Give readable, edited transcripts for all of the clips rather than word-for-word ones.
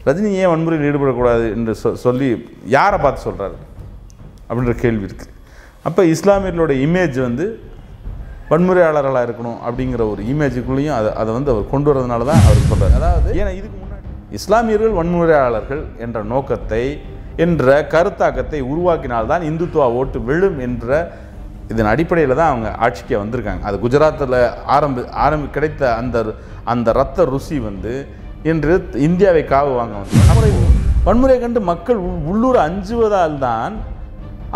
ரஜினி ஏன் வன்முறையில் ஈடுபடக்கூடாது என்று சொல்லி யாரை பார்த்து சொல்கிறாரு அப்படின்ற கேள்வி இருக்குது. அப்போ இஸ்லாமியர்களோட இமேஜ் வந்து வன்முறையாளர்களாக இருக்கணும் அப்படிங்கிற ஒரு இமேஜுக்குள்ளேயும் அதை வந்து அவர் கொண்டு வரதுனால தான் அவர் சொல்கிறார். அதாவது ஏன்னா இதுக்கு முன்னாடி இஸ்லாமியர்கள் வன்முறையாளர்கள் என்ற நோக்கத்தை என்ற கருத்தாக்கத்தை உருவாக்கினால்தான் இந்துத்துவா ஓட்டு விழும் என்ற இதன் அடிப்படையில் தான் அவங்க ஆட்சிக்கு வந்திருக்காங்க. அது குஜராத்தில் கிடைத்த அந்த ரத்த ருசி வந்து இன்று இந்தியாவை காவு வாங்க வந்து வன்முறையை கண்டு மக்கள் உள்ளூர் அஞ்சுவதால் தான்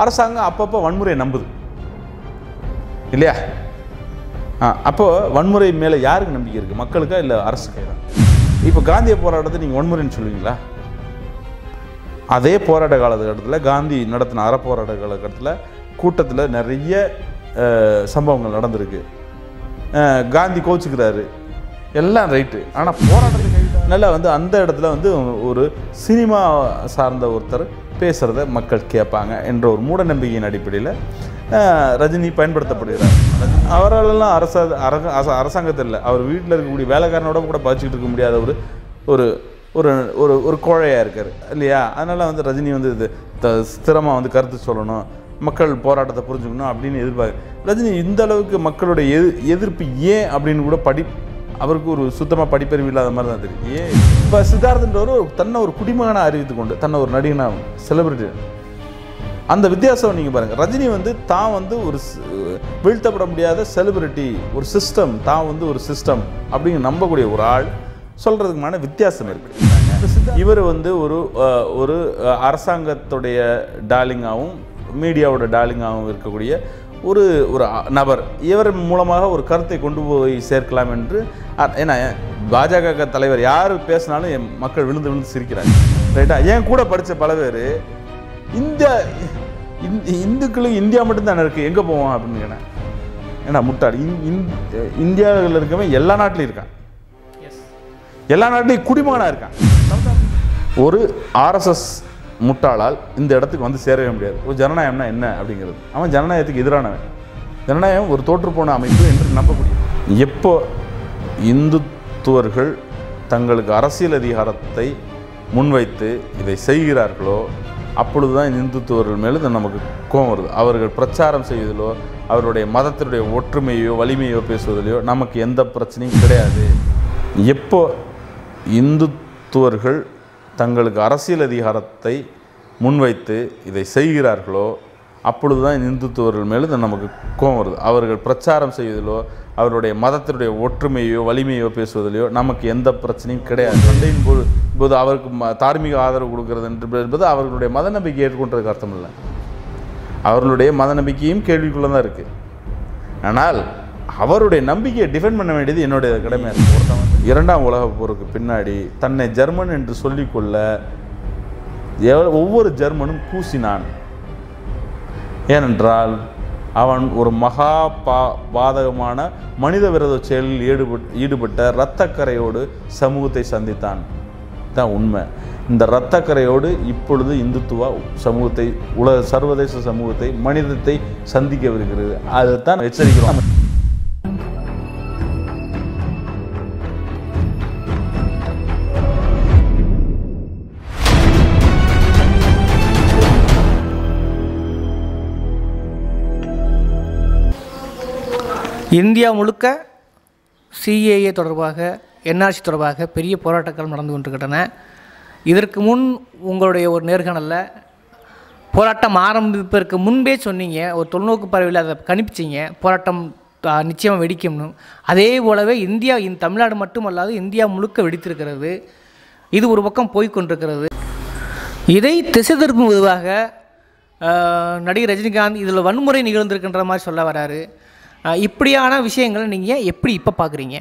அரசாங்கம் அப்பப்போ வன்முறையை நம்புது இல்லையா? அப்போது வன்முறை மேலே யாருக்கு நம்பிக்கை இருக்குது? மக்களுக்கா இல்லை அரசுக்கா? தான் இப்போ காந்திய போராட்டத்தை நீங்கள் வன்முறைன்னு சொல்லுவீங்களா? அதே போராட்ட காலகட்டத்தில் காந்தி நடத்தின அறப்போராட்ட காலகட்டத்தில் கூட்டத்தில் நிறைய சம்பவங்கள் நடந்திருக்கு. காந்தி கோச்சுக்கிறாரு, எல்லாம் ரைட்டு. ஆனால் போராட்டத்துக்கு நல்லா வந்து அந்த இடத்துல வந்து ஒரு சினிமா சார்ந்த ஒருத்தர் பேசுகிறத மக்கள் கேட்பாங்க என்ற ஒரு மூட நம்பிக்கையின் அடிப்படையில் ரஜினி பயன்படுத்தப்படுகிறார். அவராலெல்லாம் அரசாங்கத்தில் இல்லை, அவர் வீட்டில் இருக்கக்கூடிய வேலைக்காரனோட கூட பாய்ச்சிக்கிட்டு இருக்க முடியாத ஒரு ஒரு ஒரு ஒரு கோழையாக இருக்கார் இல்லையா? அதனால் வந்து ரஜினி வந்து இது ஸ்திரமாக வந்து கருத்து சொல்லணும், மக்கள் போராட்டத்தை புரிஞ்சுக்கணும் அப்படின்னு எதிர்பார்க்க ரஜினி இந்த அளவுக்கு மக்களுடைய எதிர்ப்பு ஏன் அப்படின்னு கூட அவருக்கு ஒரு சுத்தமாக படிப்பறிவு இல்லாத மாதிரி தான் தெரியும். ஏன் இப்போ சித்தார்த்தன்றவர் தன்னை ஒரு குடிமகனாக அறிவித்து கொண்டு தன்னை ஒரு நடிகனாக செலிபிரிட்டி, அந்த வித்தியாசம் நீங்கள் பாருங்கள். ரஜினி வந்து தான் வந்து ஒரு வீழ்த்தப்பட முடியாத செலிபிரிட்டி, ஒரு சிஸ்டம், தான் வந்து ஒரு சிஸ்டம் அப்படிங்க நம்பக்கூடிய ஒரு ஆள் சொல்கிறதுக்குமான வித்தியாசம் இருக்குது. இவர் வந்து ஒரு அரசாங்கத்துடைய டார்லிங்காகவும் மீடியாவோட டார்லிங்காகவும் இருக்கக்கூடிய ஒரு நபர். இவர் மூலமாக ஒரு கருத்தை கொண்டு போய் சேர்க்கலாம் என்று. ஏன்னா பாஜக தலைவர் யார் பேசினாலும் மக்கள் விழுந்து சிரிக்கிறாங்க ரைட்டா? ஏன் கூட படித்த பல பேர் இந்துக்களுக்கு இந்தியா மட்டும்தானே இருக்குது, எங்கே போவோம் அப்படின்னு கேட்டேன். ஏன்னா முட்டாள். இந்தியாவில் இருக்கவன் எல்லா நாட்டிலையும் இருக்கான், எல்லா நாட்டிலையும் குடிமகனாக இருக்கான். ஒரு ஆர்எஸ்எஸ் முட்டாளால் இந்த இடத்துக்கு வந்து சேரவே முடியாது. ஒரு ஜனநாயகம்னா என்ன அப்படிங்கிறது, அவன் ஜனநாயகத்துக்கு எதிரானவன். ஜனநாயகம் ஒரு தோற்றுப்போன அமைப்பு என்று நம்பக்கூடிய. எப்போ இந்துத்துவர்கள் தங்களுக்கு அரசியல் அதிகாரத்தை முன்வைத்து இதை செய்கிறார்களோ அப்பொழுதுதான் இந்துத்துவர்கள் மேலே நமக்கு கோபம் வருது. அவர்கள் பிரச்சாரம் செய்வதிலோ அவருடைய மதத்தினுடைய ஒற்றுமையோ வலிமையோ பேசுவதிலையோ நமக்கு எந்த பிரச்சனையும் கிடையாது. எப்போ இந்துத்துவர்கள் தங்களுக்கு அரசியல் அதிகாரத்தை முன்வைத்து இதை செய்கிறார்களோ அப்பொழுதுதான் இந்துத்துவர்கள் மேலே நமக்கு கோபம் வருது. அவர்கள் பிரச்சாரம் செய்வதிலோ அவருடைய மதத்தினுடைய ஒற்றுமையோ வலிமையோ பேசுவதிலையோ நமக்கு எந்த பிரச்சனையும் கிடையாது. சண்டையின் போது அவருக்கு தார்மீக ஆதரவு கொடுக்கறது என்பது அவர்களுடைய மத நம்பிக்கையை ஏற்றுக்கொண்டதுக்கு அர்த்தம் இல்லை. அவர்களுடைய மத நம்பிக்கையும் கேள்விக்குள்ளே தான் இருக்குது. ஆனால் அவருடைய நம்பிக்கையை டிஃபெண்ட் பண்ண வேண்டியது என்னுடைய கடமையாக இருக்குது. ஒருத்தவங்க இரண்டாம் உலகப் போருக்கு பின்னாடி தன்னை ஜெர்மன் என்று சொல்லிக்கொள்ள ஒவ்வொரு ஜெர்மனும் கூசினான். ஏனென்றால் அவன் ஒரு மகா பாதகமான மனித விரோத செயலில் ஈடுபட்ட இரத்தக்கரையோடு சமூகத்தை சந்தித்தான். தான் உண்மை. இந்த இரத்தக்கரையோடு இப்பொழுது இந்துத்துவா சமூகத்தை, சர்வதேச சமூகத்தை, மனிதத்தை சந்திக்கவிருக்கிறது. அதுதான் எச்சரிக்கிறோம். இந்தியா முழுக்க சிஏஏ தொடர்பாக, என்ஆர்சி தொடர்பாக பெரிய போராட்டங்கள் நடந்து கொண்டிருக்கின்றன. இதற்கு முன் உங்களுடைய ஒரு நேர்காணலில் போராட்டம் ஆரம்பிப்பதற்கு முன்பே சொன்னீங்க, ஒரு தொலைநோக்கு பார்வையில் அதை கணிப்பிச்சிங்க, போராட்டம் நிச்சயமாக வெடிக்கும்னு. அதே போலவே இந்தியா, தமிழ்நாடு மட்டுமல்லாது இந்தியா முழுக்க வெடித்திருக்கிறது. இது ஒரு பக்கம் போய்கொண்டிருக்கிறது. இதை திசை திருப்பும் பொதுவாக நடிகர் ரஜினிகாந்த் இதில் வன்முறை நிகழ்ந்திருக்கின்ற மாதிரி சொல்ல வராரு. இப்படியான விஷயங்களை நீங்கள் எப்படி இப்போ பார்க்குறீங்க?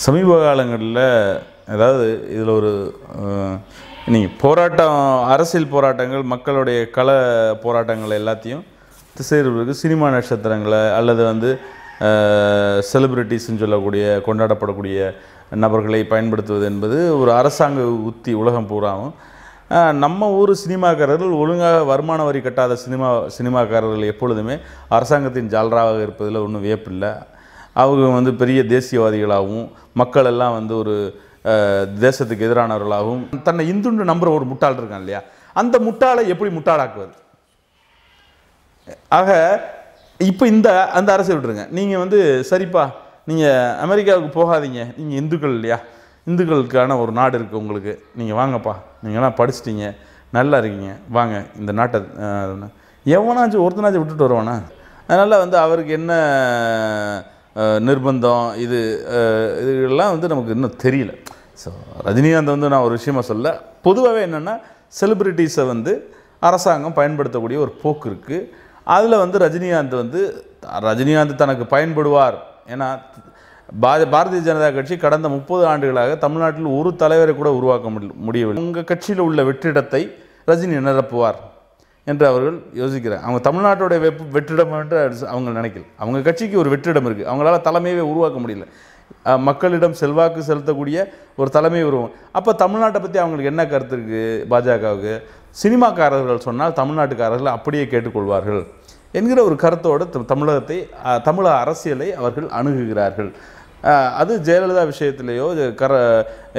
சமீப காலங்களில் அதாவது இதில் ஒரு நீங்கள் போராட்டம், அரசியல் போராட்டங்கள், மக்களுடைய கள போராட்டங்கள் எல்லாத்தையும் திசைக்கு சினிமா நட்சத்திரங்களை அல்லது வந்து செலிப்ரிட்டிஸ்ன்னு சொல்லக்கூடிய கொண்டாடப்படக்கூடிய நபர்களை பயன்படுத்துவது என்பது ஒரு அரசாங்க உத்தி. உலகம் பூராவும் நம்ம ஊர் சினிமாக்காரர்கள் ஒழுங்காக வருமான வரி கட்டாத சினிமாக்காரர்கள் எப்பொழுதுமே அரசாங்கத்தின் ஜால்ராவாக இருப்பதில் ஒன்றும் வியப்பில்லை. அவங்க வந்து பெரிய தேசியவாதிகளாகவும் மக்கள் எல்லாம் வந்து ஒரு தேசத்துக்கு எதிரானவர்களாகவும் தன்னை இந்துன்னு நம்புகிற ஒரு முட்டாள் இருக்கான் இல்லையா, அந்த முட்டாளை எப்படி முட்டாளாக்குவது? ஆக இப்போ அந்த அரசை விட்டுருங்க. நீங்கள் வந்து சரிப்பா நீங்கள் அமெரிக்காவுக்கு போகாதீங்க, நீங்கள் இந்துக்கள் இல்லையா, இந்துக்களுக்கான ஒரு நாடு இருக்குது உங்களுக்கு, நீங்கள் வாங்கப்பா, நீங்கள்லாம் படிச்சிட்டிங்க நல்லா இருக்கீங்க, வாங்க இந்த நாட்டை எவனாச்சும் ஒருத்தனாச்சும் விட்டுட்டு வருவானா? அதனால் வந்து அவருக்கு என்ன நிர்பந்தம் இதெல்லாம் வந்து நமக்கு இன்னும் தெரியல. ஸோ ரஜினிகாந்த் வந்து நான் ஒரு விஷயமா சொல்ல, பொதுவாகவே என்னென்னா செலிப்ரிட்டிஸை வந்து அரசாங்கம் பயன்படுத்தக்கூடிய ஒரு போக்கு இருக்குது. அதில் வந்து ரஜினிகாந்த் தனக்கு பயன்படுவார். ஏன்னா பாரதிய ஜனதா கட்சி கடந்த 30 ஆண்டுகளாக தமிழ்நாட்டில் ஒரு தலைவரை கூட உருவாக்க முடியவில்லை. உங்கள் கட்சியில் உள்ள வெற்றிடத்தை ரஜினி நிரப்புவார் என்று அவர்கள் யோசிக்கிறாங்க. அவங்க தமிழ்நாட்டுடைய வெற்றிடம் என்று அவங்க நினைக்கல. அவங்க கட்சிக்கு ஒரு வெற்றிடம் இருக்குது, அவங்களால தலைமையை உருவாக்க முடியல. மக்களிடம் செல்வாக்கு செலுத்தக்கூடிய ஒரு தலைமை உருவம். அப்போ தமிழ்நாட்டை பற்றி அவங்களுக்கு என்ன கருத்து இருக்குது பாஜகவுக்கு? சினிமாக்காரர்கள் சொன்னால் தமிழ்நாட்டுக்காரர்கள் அப்படியே கேட்டுக்கொள்வார்கள் என்கிற ஒரு கருத்தோடு தமிழக அரசியலை அவர்கள் அணுகுகிறார்கள். அது ஜெயலலிதா விஷயத்திலேயோ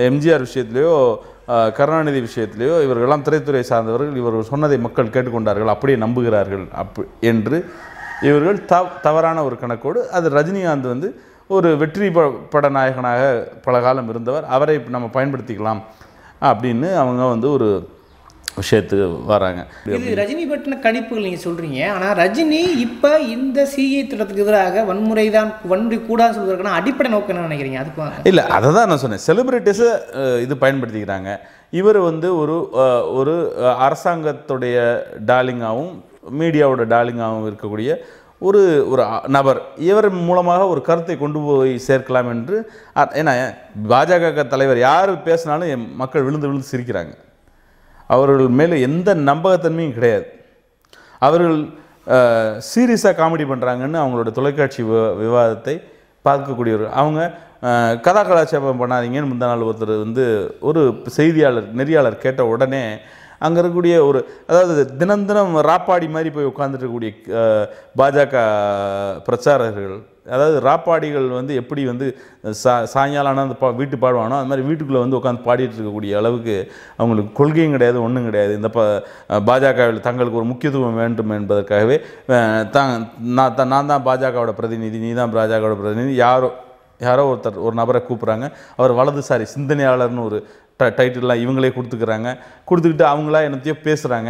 எம்ஜிஆர் விஷயத்திலேயோ கருணாநிதி விஷயத்திலேயோ இவர்களெல்லாம் திரைத்துறை சார்ந்தவர்கள், இவர்கள் சொன்னதை மக்கள் கேட்டுக்கொண்டார்கள், அப்படியே நம்புகிறார்கள் என்று இவர்கள் தவறான ஒரு கணக்கோடு அது ரஜினிகாந்த் வந்து ஒரு வெற்றி பட நாயகனாக பல காலம் இருந்தவர், அவரை நம்ம பயன்படுத்திக்கலாம் அப்படின்னு அவங்க வந்து ஒரு விஷயத்துக்கு வராங்க. இது ரஜினி பற்றின கணிப்புகள் நீங்கள் சொல்கிறீங்க. ஆனால் ரஜினி இப்போ இந்த சிஏ திட்டத்துக்கு எதிராக வன்முறை கூடாதுன்னு சொல்வதற்கான அடிப்படை நோக்கம் என்ன நினைக்கிறீங்க? அதுக்கு இல்லை, அதை தான் நான் சொன்னேன். செலிபிரிட்டிஸை இது பயன்படுத்திக்கிறாங்க. இவர் வந்து ஒரு அரசாங்கத்துடைய டார்லிங்காகவும் மீடியாவோட டார்லிங்காகவும் இருக்கக்கூடிய ஒரு நபர். இவர் மூலமாக ஒரு கருத்தை கொண்டு போய் சேர்க்கலாம் என்று. ஏன்னா பாஜக தலைவர் யார் பேசினாலும் மக்கள் விழுந்து சிரிக்கிறாங்க. அவர்கள் மேலே எந்த நம்பகத்தன்மையும் கிடையாது. அவர்கள் சீரியஸாக காமெடி பண்ணுறாங்கன்னு அவங்களோட தொலைக்காட்சி விவாதத்தை பார்க்கக்கூடியவர்கள். அவங்க கலாச்சாரம் பண்ணாதீங்கன்னு முந்தா நாள் ஒருத்தர் வந்து ஒரு நெறியாளர் கேட்ட உடனே அங்கே இருக்கக்கூடிய அதாவது தினம் ராப்பாடி மாதிரி போய் உட்காந்துட்டு இருக்கக்கூடிய பாஜக பிரச்சாரகர்கள், அதாவது ராப்பாடிகள் வந்து எப்படி வந்து சாயங்காலம் ஆனால் அந்த வீட்டு பாடுவானோ அது மாதிரி வீட்டுக்குள்ளே வந்து உட்காந்து பாடிட்டு இருக்கக்கூடிய அளவுக்கு அவங்களுக்கு கொள்கையும் கிடையாது, ஒன்றும் கிடையாது. இந்த பாஜகவில் தங்களுக்கு ஒரு முக்கியத்துவம் வேண்டும் என்பதற்காகவே நான் தான் பாஜகவோட பிரதிநிதி, நீ தான் பாஜகவோட பிரதிநிதி, யாரோ ஒரு நபரை கூப்பிட்றாங்க. அவர் வலதுசாரி சிந்தனையாளர்னு ஒரு டைட்டில்லாம் இவங்களே கொடுத்துக்கிட்டு அவங்களா என்னத்தையோ பேசுகிறாங்க.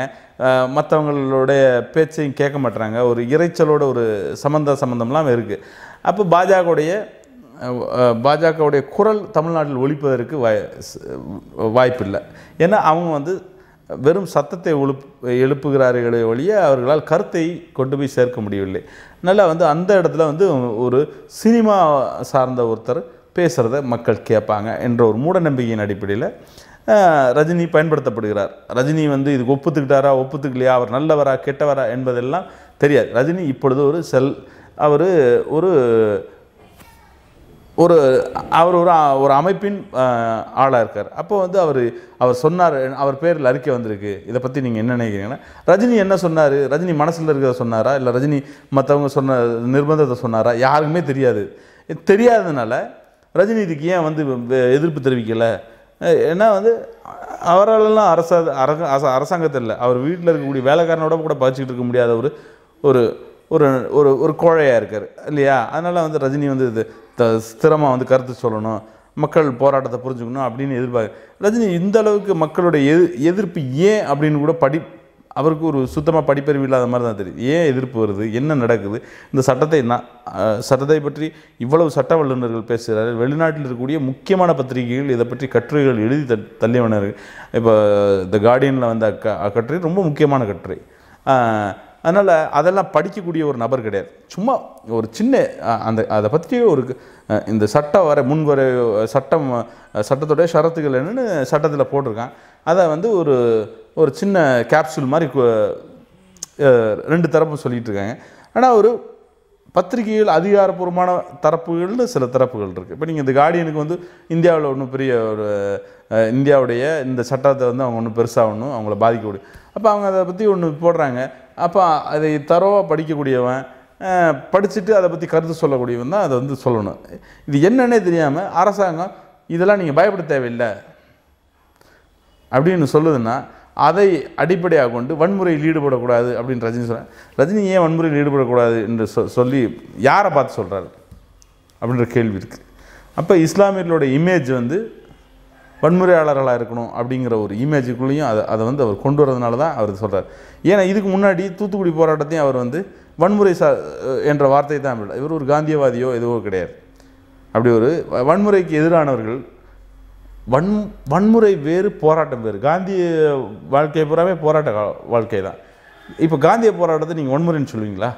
மற்றவங்களுடைய பேச்சையும் கேட்க மாட்டுறாங்க. ஒரு இறைச்சலோட ஒரு சம்மந்தம்லாம் இருக்குது. அப்போ பாஜகவுடைய குரல் தமிழ்நாட்டில் ஒலிப்பதற்கு வாய்ப்பில்லை. ஏன்னா அவங்க வந்து வெறும் சத்தத்தை எழுப்புகிறார்களே ஒழிய அவர்களால் கருத்தை கொண்டு போய் சேர்க்க முடியவில்லை. அதனால் வந்து அந்த இடத்துல வந்து ஒரு சினிமா சார்ந்த ஒருத்தர் பேசுகிறத மக்கள் கேட்பாங்க என்ற ஒரு மூட நம்பிக்கையின் அடிப்படையில் ரஜினி பயன்படுத்தப்படுகிறார். ரஜினி வந்து இதுக்கு ஒப்புத்துக்கலையா, அவர் நல்லவரா கெட்டவரா என்பதெல்லாம் தெரியாது. ரஜினி இப்பொழுது ஒரு அமைப்பின் ஆளாக இருக்கார். அப்போ வந்து அவர் சொன்னார், அவர் பேரில் அறிக்கை வந்திருக்கு, இதை பற்றி நீங்கள் என்ன நினைக்கிறீங்கன்னா, ரஜினி என்ன சொன்னார், ரஜினி மனசில் இருக்கிறத சொன்னாரா, இல்லை ரஜினி மற்றவங்க சொன்ன நிர்பந்தத்தை சொன்னாரா, யாருக்குமே தெரியாததுனால ரஜினி இதுக்கு ஏன் வந்து எதிர்ப்பு தெரிவிக்கலை? ஏன்னா வந்து அவராலெல்லாம் அரசாங்கத்தில் இல்லை, அவர் வீட்டில் இருக்கக்கூடிய வேலைக்காரனோட கூட பகிச்சிக்கிட்டு இருக்க முடியாத ஒரு ஒரு கோழையாக இருக்கார் இல்லையா? அதனால் வந்து ரஜினி வந்து இது ஸ்திரமாக வந்து கருத்து சொல்லணும், மக்கள் போராட்டத்தை புரிஞ்சுக்கணும் அப்படின்னு ரஜினி இந்த அளவுக்கு மக்களுடைய எதிர்ப்பு ஏன் அப்படின்னு கூட அவருக்கு ஒரு சுத்தமாக படிப்பறிவு இல்லாத மாதிரி தான் தெரியுது. ஏன் எதிர்ப்பு வருது, என்ன நடக்குது, இந்த சட்டத்தை பற்றி இவ்வளவு சட்ட வல்லுநர்கள் பேசுகிறார்கள். வெளிநாட்டில் இருக்கக்கூடிய முக்கியமான பத்திரிகைகள் இதை பற்றி கட்டுரைகள் எழுதி தள்ளியவனர்கள். இப்போ த கார்டியனில் வந்த கட்டுரை ரொம்ப முக்கியமான கட்டுரை. அதனால் அதெல்லாம் படிக்கக்கூடிய ஒரு நபர் கிடையாது. சும்மா ஒரு சின்ன அதை பற்றி இந்த சட்டத்துடைய ஷரத்துகள் என்னென்னு சட்டத்தில் போட்டிருக்கான். அதை வந்து ஒரு சின்ன கேப்சூல் மாதிரி 2 தரப்பு சொல்லிகிட்டு இருக்காங்க. ஆனால் ஒரு பத்திரிகைகள் அதிகாரப்பூர்வமான தரப்புகள்னு சில தரப்புகள் இருக்குது. இப்போ நீங்கள் இந்த கார்டியனுக்கு வந்து இந்தியாவில் ஒன்றும் பெரிய இந்தியாவுடைய இந்த சட்டத்தை வந்து அவங்க ஒன்றும் பெருசாக அவங்கள பாதிக்கக்கூடிய, அப்போ அவங்க அதை பற்றி ஒன்று போடுறாங்க. அப்போ அதை தரோவாக படிக்கக்கூடியவன், படிச்சுட்டு அதை பற்றி கருத்து சொல்லக்கூடியவன் தான் அதை வந்து சொல்லணும். இது என்னன்னே தெரியாமல் அரசாங்கம் இதெல்லாம் நீங்கள் பயப்பட தேவையில்லை அப்படின்னு சொல்லுதுன்னா அதை அடிப்படையாக கொண்டு வன்முறையில் ஈடுபடக்கூடாது அப்படின்னு ரஜினி சொல்கிறார். ரஜினி ஏன் வன்முறையில் ஈடுபடக்கூடாது என்று சொல்லி யாரை பார்த்து சொல்கிறாரு அப்படின்ற கேள்வி இருக்குது. அப்போ இஸ்லாமியர்களோட இமேஜ் வந்து வன்முறையாளர்களாக இருக்கணும் அப்படிங்கிற ஒரு இமேஜுக்குள்ளேயும் அதை வந்து அவர் கொண்டு வரதுனால தான் அவர் சொல்கிறார். ஏன்னா இதுக்கு முன்னாடி தூத்துக்குடி போராட்டத்தையும் அவர் வந்து வன்முறை என்ற வார்த்தையை தான் இவர் ஒரு காந்தியவாதியோ எதுவோ கிடையாது. அப்படி ஒரு வன்முறைக்கு எதிரானவர்கள் வன்முறை வேறு போராட்டம் வேறு. காந்திய வாழ்க்கை பூராவே போராட்ட வாழ்க்கை தான். இப்போ காந்திய போராட்டத்தை நீங்கள் வன்முறைன்னு சொல்லுவீங்களா?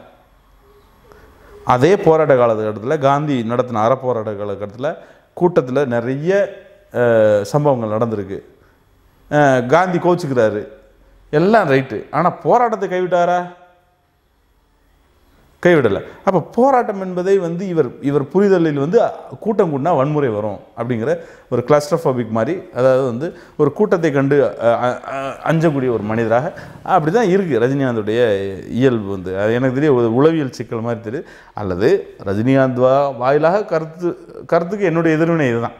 அதே போராட்ட காலகட்டத்தில் காந்தி நடத்தின அறப்போராட்ட காலகட்டத்தில் கூட்டத்தில் நிறைய சம்பவங்கள் நடந்திருக்கு. காந்தி கோச்சுக்கிறாரு, எல்லாம் ரைட்டு. ஆனால் போராட்டத்தை கைவிட்டாரா? கைவிடலை. அப்போ போராட்டம் என்பதை வந்து இவர் புரிதலில் வந்து கூட்டம் கூட்டினா வன்முறை வரும் அப்படிங்கிற ஒரு கிளஸ்ட்ரோஃபோபிக் மாதிரி, அதாவது வந்து ஒரு கூட்டத்தை கண்டு அஞ்சக்கூடிய ஒரு மனிதராக அப்படி தான் இருக்குது ரஜினிகாந்துடைய இயல்பு வந்து. அது எனக்கு தெரிய ஒரு உளவியல் சிக்கல் மாதிரி தெரியுது. அல்லது ரஜினிகாந்த் வாயிலாக கருத்துக்கு என்னுடைய எதிர்வினை இதுதான்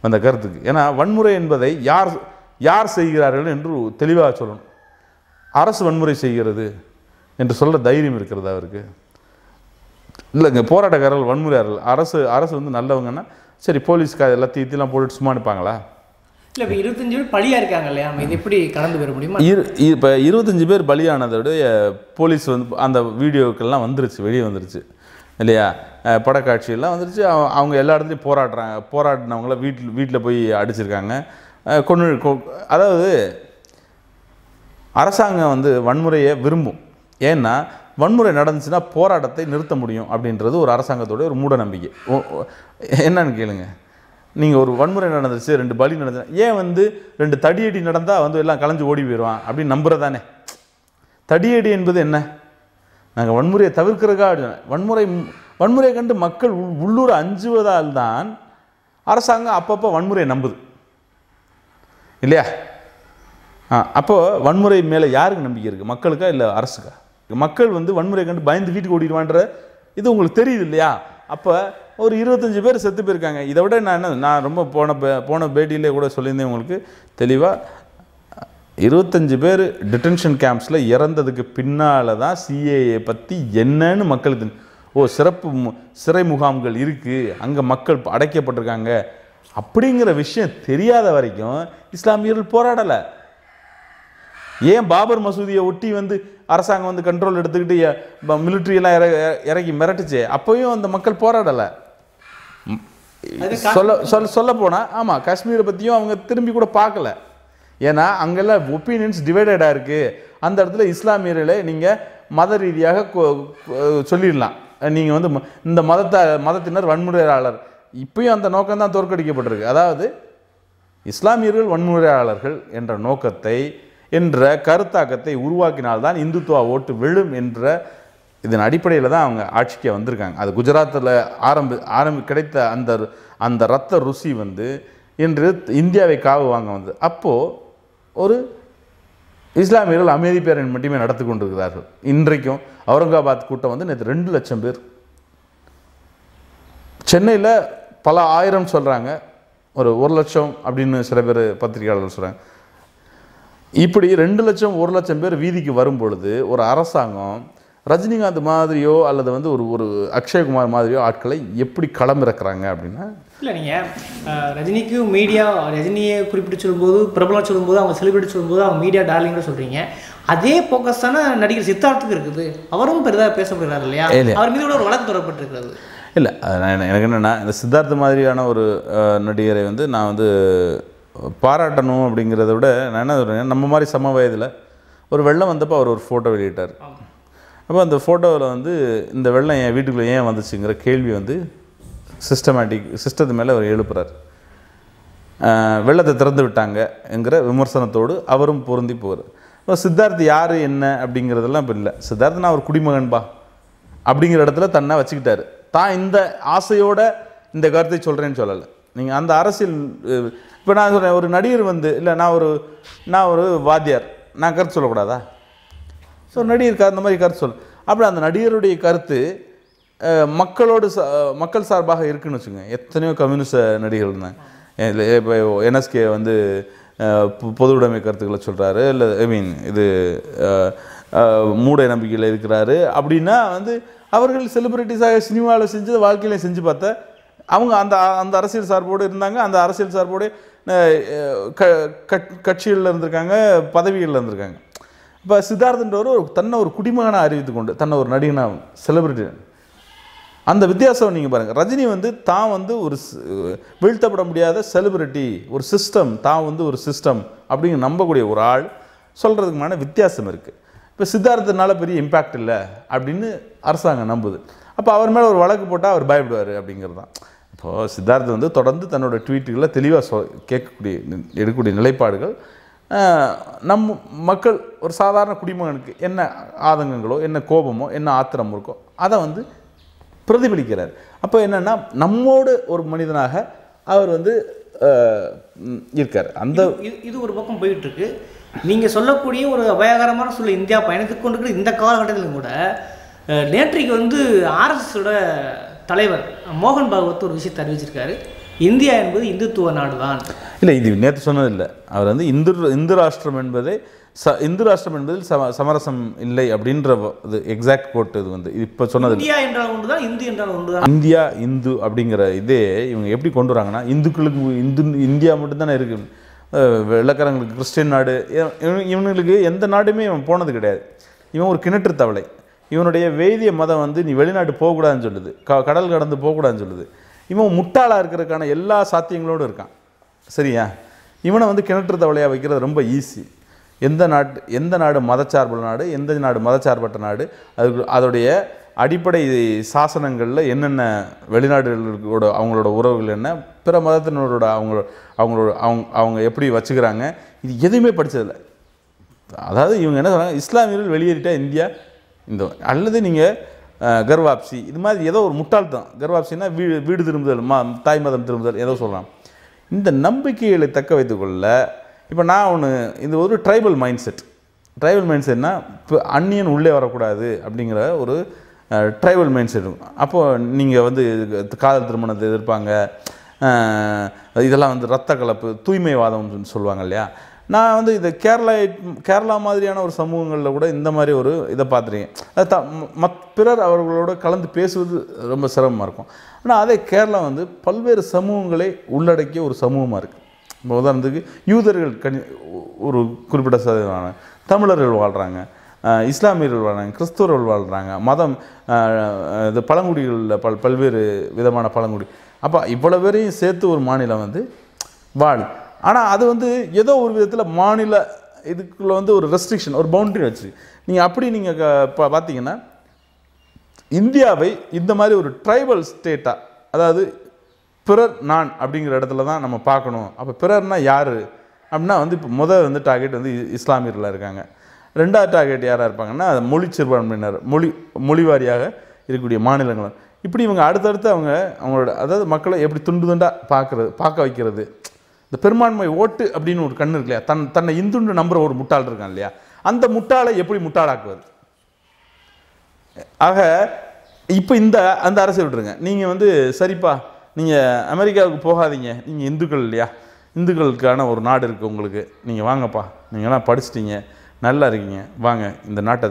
அந்த கருத்துக்கு. ஏன்னா வன்முறை என்பதை யார் செய்கிறார்கள் என்று தெளிவாக சொல்லணும். அரசு வன்முறை செய்கிறது என்று சொல்ல தைரியம் இருக்கிறது அவருக்கு? இல்லைங்க, போராட்டக்காரர்கள் வன்முறையாளர்கள். அரசு வந்து நல்லவங்கன்னா சரி, போலீஸ்கார எல்லாத்தையும் போட்டுட்டு சும்மா அனுப்பாங்களா? இல்லை, இப்போ 25 பேர் பலியாக இருக்காங்க இல்லையா, இது எப்படி கடந்து வர முடியுமா? இப்போ 25 பேர் பலியானதோடைய போலீஸ் வந்து அந்த வீடியோக்கெல்லாம் வந்துருச்சு, வெளியே வந்துருச்சு இல்லையா? படக்காட்சியெல்லாம் வந்துருச்சு. அவங்க எல்லா இடத்துலையும் போராடினவங்கள வீட்டில் போய் அடிச்சிருக்காங்க, அதாவது அரசாங்கம் வந்து வன்முறையை விரும்பும். ஏன்னா வன்முறை நடந்துச்சுன்னா போராட்டத்தை நிறுத்த முடியும் அப்படின்றது ஒரு அரசாங்கத்தோடைய ஒரு மூட நம்பிக்கை. என்னன்னு கேளுங்க, நீங்கள் ஒரு வன்முறை நடந்துச்சு, 2 பலி நடந்துச்சு, ஏன் வந்து 2 தடியடி நடந்தால் வந்து எல்லாம் கலைஞ்சு ஓடி போயிடுவான் அப்படின்னு நம்புறதானே? தடியடி என்பது என்ன? நாங்கள் வன்முறையை தவிர்க்கிறதுக்காக வன்முறையை கண்டு மக்கள் உள்ளூர் அஞ்சுவதால் தான் அரசாங்கம் அப்பப்போ வன்முறையை நம்புது இல்லையா? அப்போது வன்முறை மேலே யாருக்கு நம்பிக்கை இருக்குது? மக்களுக்கா இல்லை அரசுக்கா? மக்கள் வந்து வன்முறையை கண்டு பயந்து வீட்டுக்கு ஓடிடுவான்ற இது உங்களுக்கு தெரியுது இல்லையா? அப்போ ஒரு 25 பேர் செத்து போயிருக்காங்க. இதை விட நான் ரொம்ப போன பேட்டியிலே கூட சொல்லியிருந்தேன் உங்களுக்கு தெளிவாக. 25 பேர் டிடென்ஷன் கேம்ப்ஸில் இறந்ததுக்கு பின்னால் தான் சிஏஏ பற்றி என்னன்னு மக்களுக்கு சிறப்பு சிறை முகாம்கள் இருக்குது, அங்கே மக்கள் அடைக்கப்பட்டிருக்காங்க அப்படிங்கிற விஷயம் தெரியாத வரைக்கும் இஸ்லாமியர்கள் போராடலை. ஏன் பாபர் மசூதியை ஒட்டி வந்து அரசாங்கம் வந்து கண்ட்ரோல் எடுத்துக்கிட்டு மிலிட்ரியெல்லாம் இறக்கி மிரட்டுச்சு, அப்போயும் அந்த மக்கள் போராடலை. சொல்ல போனால் ஆமாம், காஷ்மீரை பற்றியும் அவங்க திரும்பி கூட பார்க்கல. ஏன்னா அங்கெல்லாம் ஒப்பீனியன்ஸ் டிவைடடாக இருக்குது. அந்த இடத்துல இஸ்லாமியர்களை நீங்கள் மத ரீதியாக சொல்லிடலாம், நீங்கள் வந்து இந்த மதத்தினர் வன்முறையாளர். இப்பயும் அந்த நோக்கம் தான் தோற்கடிக்கப்பட்டிருக்கு. அதாவது இஸ்லாமியர்கள் வன்முறையாளர்கள் என்ற நோக்கத்தை என்ற கருத்தாக்கத்தை உருவாக்கினால்தான் இந்துத்துவா ஓட்டு விழும் என்ற இதன் அடிப்படையில் தான் அவங்க ஆட்சிக்கு வந்திருக்காங்க. அது குஜராத்தில் கிடைத்த அந்த இரத்த ருசி வந்து இன்று இந்தியாவை காவு வாங்க வந்து. அப்போது ஒரு இஸ்லாமியர்கள் அமைதி பேரணி மட்டுமே நடத்தி கொண்டிருக்கிறார்கள். இன்றைக்கும் அவுரங்காபாத் கூட்டம் வந்து நேற்று 2 லட்சம் பேர். சென்னையில் பல ஆயிரம் சொல்கிறாங்க, ஒரு 1 லட்சம் அப்படின்னு சில பேர் பத்திரிகையாளர்கள் சொல்கிறாங்க. இப்படி 2 லட்சம் 1 லட்சம் பேர் வீதிக்கு வரும் பொழுது ஒரு அரசாங்கம் ரஜினிகாந்த் மாதிரியோ அல்லது வந்து ஒரு அக்ஷய்குமார் மாதிரியோ ஆட்களை எப்படி களமிறக்குறாங்க அப்படின்னா, இல்லை நீங்கள் ரஜினிக்கு ரஜினியை குறிப்பிட்டு சொல்லும்போது, பிரபலம் சொல்லும்போது, அவங்க செலிபிரிட்டி சொல்லும்போது அவங்க மீடியா டார்லிங்னு சொல்கிறீங்க. அதே ஃபோக்கஸ் தானே நடிகர் சித்தார்த்துக்கு இருக்குது. அவரும் பெரிதாக பேசப்படுகிறார் இல்லையா? அவர் மீது கூட ஒரு வழக்கு தொடரப்பட்டிருக்கிறது. இல்லை, எனக்கு என்னென்னா, இந்த சித்தார்த்த மாதிரியான ஒரு நடிகரை வந்து நான் வந்து பாராட்டணும் அப்படிங்கிறத விட நான் என்ன சொல்கிறேன், நம்ம மாதிரி சம வயதில் ஒரு வெள்ளம் வந்தப்போ அவர் ஒரு ஃபோட்டோ வெளியிட்டார். அப்போ அந்த ஃபோட்டோவில் வந்து இந்த வெள்ளம் என் வீட்டுக்குள்ளே ஏன் வந்துச்சுங்கிற கேள்வி வந்து சிஸ்டத்து மேலே அவர் எழுப்புறார். வெள்ளத்தை திறந்து விட்டாங்க என்கிற விமர்சனத்தோடு அவரும் பொருந்தி போகிறார். இப்போ சித்தார்த் யார் என்ன அப்படிங்கிறதெல்லாம் இப்போ இல்லை. சித்தார்த் நான் ஒரு குடிமகன்பா அப்படிங்கிற இடத்துல தன்னை வச்சுக்கிட்டார். தான் இந்த ஆசையோட இந்த கருத்தை சொல்கிறேன்னு சொல்லலை. நீங்கள் அந்த அரசியல் இப்போ நான் சொல்கிறேன், ஒரு நடிகர் வந்து இல்லை நான் ஒரு வாத்தியார், நான் கருத்து சொல்லக்கூடாதா? ஸோ நடிகர் அந்த மாதிரி கருத்து அப்படி அந்த நடிகருடைய கருத்து மக்களோடு மக்கள் சார்பாக இருக்குன்னு வச்சுக்கோங்க. எத்தனையோ கம்யூனிஸ்ட் நடிகர்கள் இருந்தாங்க. இப்போ என்எஸ்கே வந்து பொது உடைமை கருத்துக்களை சொல்கிறாரு, இல்லை ஐ மீன் இது மூட நம்பிக்கையில் இருக்கிறாரு அப்படின்னா வந்து அவர்கள் செலிபிரிட்டிஸாக சினிமாவில் செஞ்சு வாழ்க்கையிலையும் செஞ்சு பார்த்தா அவங்க அந்த அந்த அரசியல் சார்போடு இருந்தாங்க. அந்த அரசியல் சார்போடு கட்சிகளில் இருந்திருக்காங்க, பதவிகளில் இருந்திருக்காங்க. இப்போ சித்தார்த்தன்றவர் தன்னை ஒரு குடிமகனாக அறிவித்து கொண்டு தன்னை ஒரு நடிகனாக செலிபிரிட்டி, அந்த வித்தியாசம் நீங்கள் பாருங்கள். ரஜினி வந்து தான் வந்து ஒரு வீழ்த்தப்பட முடியாத செலிபிரிட்டி, ஒரு சிஸ்டம், தான் வந்து ஒரு சிஸ்டம் அப்படிங்கிற நம்பக்கூடிய ஒரு ஆள் சொல்கிறதுக்குமான வித்தியாசம் இருக்குது. இப்போ சித்தார்த்தனால பெரிய இம்பேக்ட் இல்லை அப்படின்னு அரசாங்கம் நம்புது. அப்போ அவர் மேலே ஒரு வழக்கு போட்டால் அவர் பயப்படுவார் அப்படிங்கிறது தான். இப்போது சித்தார்த்த வந்து தொடர்ந்து தன்னோட ட்வீட்டுகளை தெளிவாக எடுக்கக்கூடிய நிலைப்பாடுகள் நம் மக்கள் ஒரு சாதாரண குடிமகனுக்கு என்ன ஆதங்கங்களோ, என்ன கோபமோ, என்ன ஆத்திரம் இருக்கோ அதை வந்து பிரதிபலிக்கிறார். அப்போ என்னென்னா நம்மோடு ஒரு மனிதனாக அவர் வந்து இருக்கார். அந்த இது ஒரு பக்கம் போயிட்டுருக்கு. நீங்கள் சொல்லக்கூடிய ஒரு அபாயகரமான சூழல் இந்தியா பயணித்து கொண்டிருக்கிற இந்த காலகட்டத்திலும் கூட நேற்றைக்கு வந்து ஆர்எஸ்எஸோட தலைவர் மோகன் பாகவத் ஒரு விஷயத்தை அறிவிச்சிருக்காரு. இந்தியா என்பது இந்துத்துவ நாடு தான். இல்லை, இது நேற்று சொன்னதில்லை. அவர் வந்து இந்து ராஷ்டிரம் என்பதை இந்து ராஷ்டிரம் என்பதில் சமரசம் இல்லை அப்படின்ற இது எக்ஸாக்ட் கோட். இது வந்து இப்போ சொன்னது இந்தியா என்றால் ஒன்று தான், இந்து என்றால் ஒன்று தான். இந்தியா இந்து அப்படிங்கிற இதே இவங்க எப்படி கொண்டு வராங்கன்னா, இந்துக்களுக்கு இந்தியா மட்டும்தானே இருக்குது, வெள்ளக்காரங்களுக்கு கிறிஸ்டின் நாடு, இவனுங்களுக்கு எந்த நாடுமே இவன் போனது கிடையாது. இவன் ஒரு கிணற்று தவளை. இவனுடைய வேதிய மதம் வந்து நீ வெளிநாட்டு போகக்கூடாதுன்னு சொல்லுது, கடல் கடந்து போகக்கூடாதுன்னு சொல்லுது. இவன் முட்டாளாக இருக்கிறதுக்கான எல்லா சாத்தியங்களோடு இருக்கான். சரியா? இவனை வந்து கிணற்று தவளையாக வைக்கிறது ரொம்ப ஈஸி. எந்த நாடு மதச்சார்புள்ள நாடு, எந்த நாடு மதச்சார்பற்ற நாடு, அதோடைய அடிப்படை சாசனங்களில் என்னென்ன வெளிநாடுகளோட அவங்களோட உறவுகள் என்ன, பிற மதத்தினரோட அவங்க எப்படி வச்சுக்கிறாங்க, இது எதுவுமே படித்ததில்லை. அதாவது இவங்க என்ன சொல்கிறாங்க, இஸ்லாமியர்கள் வெளியேறிட்டா இந்தியா இந்த, அல்லது நீங்கள் கர்வாப்சி இது மாதிரி ஏதோ ஒரு முட்டாள்தான். கர்வாப்சின்னா வீடு திரும்புதல், தாய் மதம் திரும்புதல் ஏதோ சொல்லலாம். இந்த நம்பிக்கைகளை தக்க வைத்துக்கொள்ள இப்போ நான் ஒன்று, இது ஒரு ட்ரைபல் மைண்ட் செட். ட்ரைபல் மைண்ட் செட்னா இப்போ அந்நியன் உள்ளே வரக்கூடாது அப்படிங்கிற ஒரு ட்ரைபல் மைண்ட் செட் இருக்கும். அப்போது நீங்கள் வந்து காதல் திருமணத்தை எதிர்ப்பாங்க, இதெல்லாம் வந்து ரத்த கலப்பு, தூய்மைவாதம்னு சொல்லுவாங்க இல்லையா. நான் வந்து இது கேரளா மாதிரியான ஒரு சமூகங்களில் கூட இந்த மாதிரி ஒரு இதை பார்த்துருக்கேன். பிறர் அவர்களோட கலந்து பேசுவது ரொம்ப சிரமமாக இருக்கும். ஆனால் அதே கேரளா வந்து பல்வேறு சமூகங்களை உள்ளடக்கிய ஒரு சமூகமாக இருக்குது. இப்போ உதாரணத்துக்கு யூதர்கள் ஒரு குறிப்பிட்ட சதவீதமான தமிழர்கள் வாழ்கிறாங்க, இஸ்லாமியர்கள் வாழ்கிறாங்க, கிறிஸ்தவர்கள் வாழ்கிறாங்க, மதம் இது பழங்குடிகளில் பல்வேறு விதமான பழங்குடி. அப்போ இவ்வளோ பேரையும் சேர்த்து ஒரு மாநிலம் வந்து வாழும். ஆனால் அது வந்து ஏதோ ஒரு விதத்தில் மாநில இதுக்குள்ளே வந்து ஒரு ரெஸ்ட்ரிக்ஷன், ஒரு பவுண்ட்ரி வச்சு நீங்கள் அப்படி நீங்கள் பார்த்தீங்கன்னா இந்தியாவை இந்த மாதிரி ஒரு ட்ரைபல் ஸ்டேட்டாக, அதாவது பிறர் நான் அப்படிங்கிற இடத்துல தான் நம்ம பார்க்கணும். அப்போ பிறர்னா யார் அப்படின்னா வந்து இப்போ வந்து டார்கெட் வந்து இஸ்லாமியர்களாக இருக்காங்க. ரெண்டாவது டார்கெட் யாராக இருப்பாங்கன்னா மொழி சிறுபான்மையினர், மொழி வாரியாக இருக்கக்கூடிய மாநிலங்கள். இப்படி இவங்க அடுத்தடுத்து அவங்களோட அதாவது மக்களை எப்படி துண்டு துண்டாக பார்க்க வைக்கிறது. இந்த பெரும்பான்மை ஓட்டு அப்படின்னு ஒரு கண்ணு இருக்கு இல்லையா, தன்னை இந்துன்னு நம்புற ஒரு முட்டாள் இருக்கான் இல்லையா, அந்த முட்டாளை எப்படி முட்டாளாக்குவது. ஆக இப்போ அந்த அரசியல் விட்டுருங்க. நீங்கள் வந்து சரிப்பா நீங்கள் அமெரிக்காவுக்கு போகாதீங்க, நீங்கள் இந்துக்கள் இல்லையா, இந்துக்களுக்கான ஒரு நாடு இருக்குது உங்களுக்கு, நீங்கள் வாங்கப்பா, நீங்கள்லாம் படிச்சிட்டிங்க, நல்லா இருக்கீங்க, வாங்க இந்த நாட்டை.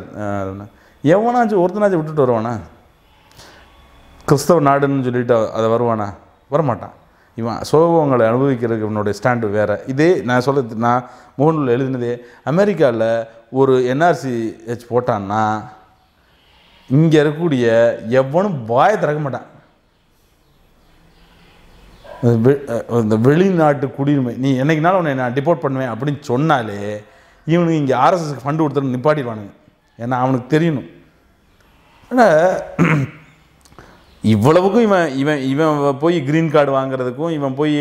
எவனாச்சும் ஒருத்தனாச்சும் விட்டுட்டு வருவானா? கிறிஸ்தவ நாடுன்னு சொல்லிட்டு அதை வருவானா? வரமாட்டான். இவன் சோகங்களை அனுபவிக்கிறதுக்கு இவனுடைய ஸ்டாண்டு வேறு. இதே நான் முகநூலில் எழுதினதே, அமெரிக்காவில் ஒரு என்ஆர்சிஹெச் போட்டான்னா இங்கே இருக்கக்கூடிய எவனும் வாயை திறக்க மாட்டான். இந்த வெளிநாட்டு குடியுரிமை, நீ என்னைக்குனாலும் உன்னை நான் டிபோர்ட் பண்ணுவேன் அப்படின்னு சொன்னாலே இவனுக்கு இங்கே ஆர்எஸ்எஸ்க்கு ஃபண்டு கொடுத்துட்டு நிப்பாட்டிடுவானுங்க. ஏன்னா அவனுக்கு தெரியணும். ஆனால் இவ்வளவுக்கும் இவன் போய் க்ரீன் கார்டு வாங்கிறதுக்கும் இவன் போய்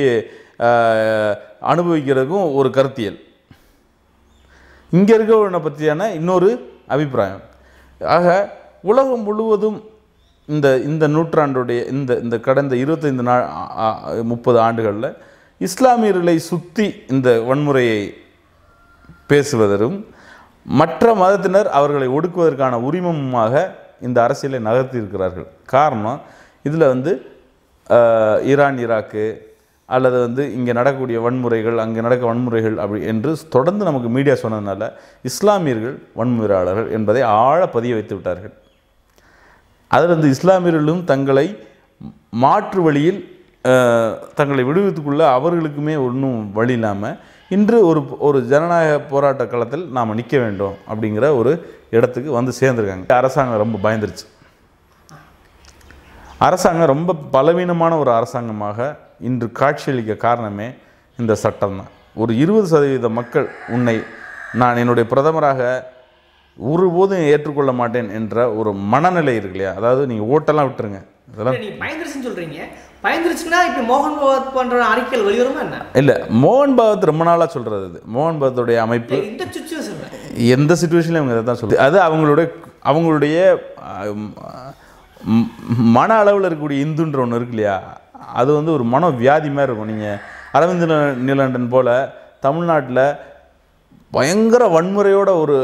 அனுபவிக்கிறதுக்கும் ஒரு கருத்தியல், இங்கே இருக்கவனை பற்றியான இன்னொரு அபிப்பிராயம். ஆக உலகம் முழுவதும் இந்த நூற்றாண்டுடைய இந்த கடந்த 25-30 ஆண்டுகளில் இஸ்லாமியர்களை சுற்றி இந்த வன்முறையை பேசுவதும் மற்ற மதத்தினர் அவர்களை ஒடுக்குவதற்கான உரிமமாக இந்த அரசியலை நகர்த்தி இருக்கிறார்கள். காரணம் இதில் வந்து ஈரான் ஈராக்கு அல்லது வந்து இங்கே நடக்கக்கூடிய வன்முறைகள் அங்கே நடக்க வன்முறைகள் அப்படி என்று தொடர்ந்து நமக்கு மீடியா சொன்னதுனால இஸ்லாமியர்கள் வன்முறையாளர்கள் என்பதை ஆழ பதிய வைத்து விட்டார்கள். அதிலிருந்து இஸ்லாமியர்களும் தங்களை மாற்று வழியில் தங்களை விடுவித்துக்குள்ள அவர்களுக்குமே ஒன்றும் வழி இல்லாமல் இன்று ஒரு ஜனநாயக போராட்ட களத்தில் நாம் நிற்க வேண்டும் அப்படிங்கிற ஒரு இடத்துக்கு வந்து சேர்ந்துருக்காங்க. அரசாங்கம் ரொம்ப பயந்துருச்சு. அரசாங்கம் ரொம்ப பலவீனமான ஒரு அரசாங்கமாக இன்று காட்சியளிக்க காரணமே இந்த சட்டம் தான். ஒரு 20% மக்கள் நான் என்னுடைய பிரதமராக ஒருபோதும் ஏற்றுக்கொள்ள மாட்டேன் என்ற ஒரு மனநிலை இருக்கு இல்லையா? அதாவது நீங்கள் ஓட்டெல்லாம் விட்டுருங்க, இதெல்லாம் பயந்துருச்சுன்னு சொல்கிறீங்க. பயந்துருச்சுன்னா இப்போ மோகன் பகவத் போன்ற அறிக்கைகள் வெளிவருமா என்ன? இல்லை, மோகன் பகவத் ரொம்ப நாளாக சொல்கிறது. இது மோகன் பகவத்துடைய அமைப்பு எந்த சுச்சுவேஷன்லையும் அவங்க இதை தான் சொல்லுது. அது அவங்களுடைய மன அளவில் இருக்கக்கூடிய இந்துன்ற ஒன்று இருக்கு இல்லையா? அது வந்து ஒரு மன வியாதி மாதிரி இருக்கும். நீங்கள் அரவிந்த் நீலகண்டன் போல் தமிழ்நாட்டில் பயங்கர வன்முறையோட ஒரு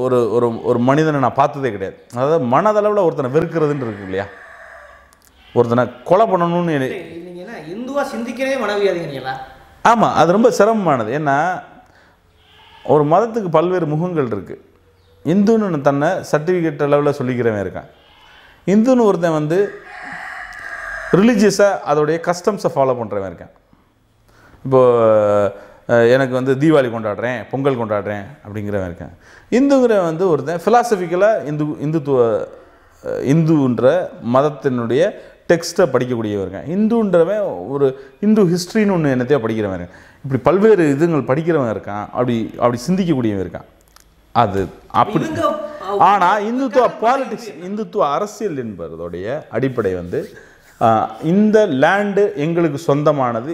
ஒரு ஒரு ஒரு மனிதனை நான் பார்த்ததே கிடையாது. அதாவது மனதளவில் ஒருத்தனை வெறுக்கிறதுன்னு இருக்கு இல்லையா? ஒருத்தனை கொலை பண்ணணும்னு இந்துவா சிந்திக்கிறதே மனவியாதிங்களா? ஆமாம், அது ரொம்ப சிரமமானது. ஏன்னா ஒரு மதத்துக்கு பல்வேறு முகங்கள் இருக்குது. இந்துன்னு தன்னை சர்டிஃபிகேட் அளவில் சொல்லிக்கிறவன் இருக்கான். இந்துன்னு ஒருத்தன் வந்து ரிலீஜியஸாக அதோடைய கஸ்டம்ஸை ஃபாலோ பண்ணுறவன் இருக்கேன். இப்போது எனக்கு வந்து தீபாவளி கொண்டாடுறேன், பொங்கல் கொண்டாடுறேன் அப்படிங்கிறவன் இருக்கேன். இந்துங்கிறவன் வந்து ஒருத்தன் ஃபிலாசபிக்கலாக இந்துன்ற மதத்தினுடைய டெக்ஸ்ட்டை படிக்கக்கூடியவன் இருக்கேன். இந்துன்றவன் ஒரு இந்து ஹிஸ்ட்ரின்னு ஒன்று என்னத்தையோ படிக்கிறவன் இருக்கேன். இப்படி பல்வேறு இதுங்கள் படிக்கிறவன் இருக்கான். அப்படி சிந்திக்கக்கூடியவன் இருக்கான். அது அப்படி. ஆனால் இந்துத்துவ அரசியல் என்பதோடைய அடிப்படை வந்து இந்த லேண்டு எங்களுக்கு சொந்தமானது